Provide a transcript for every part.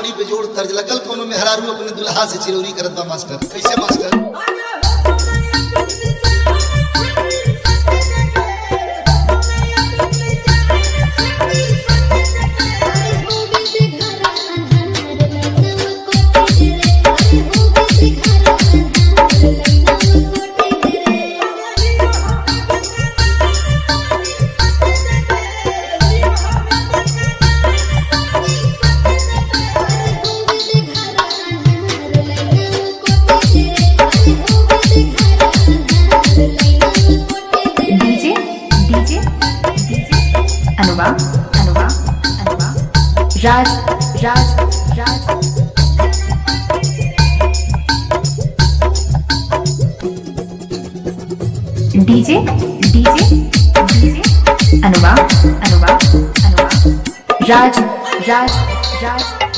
खोपड़ी पे जोड़ तर्ज लगल कोनो मेहरारू अपने दुल्हा से चिरौरी करत बा मास्टर। कैसे मास्टर? राज राज राज डीजे डीजे डीजे अनुवा अनुवा अनुवा राज राज राज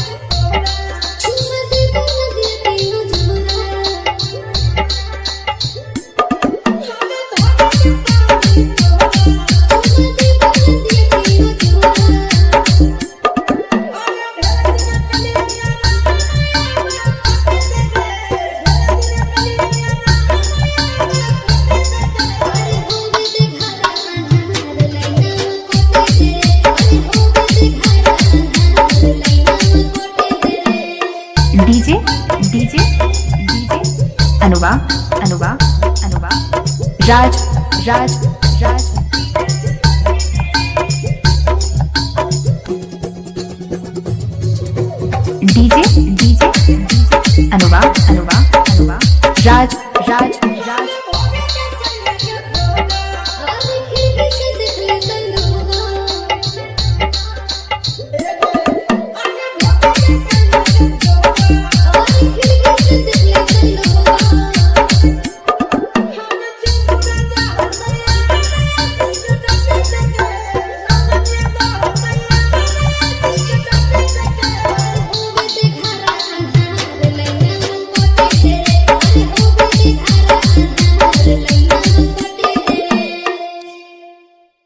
डीजे डीजे डीजे अनुवा अनुवा अनुवा राज राज राज डीजे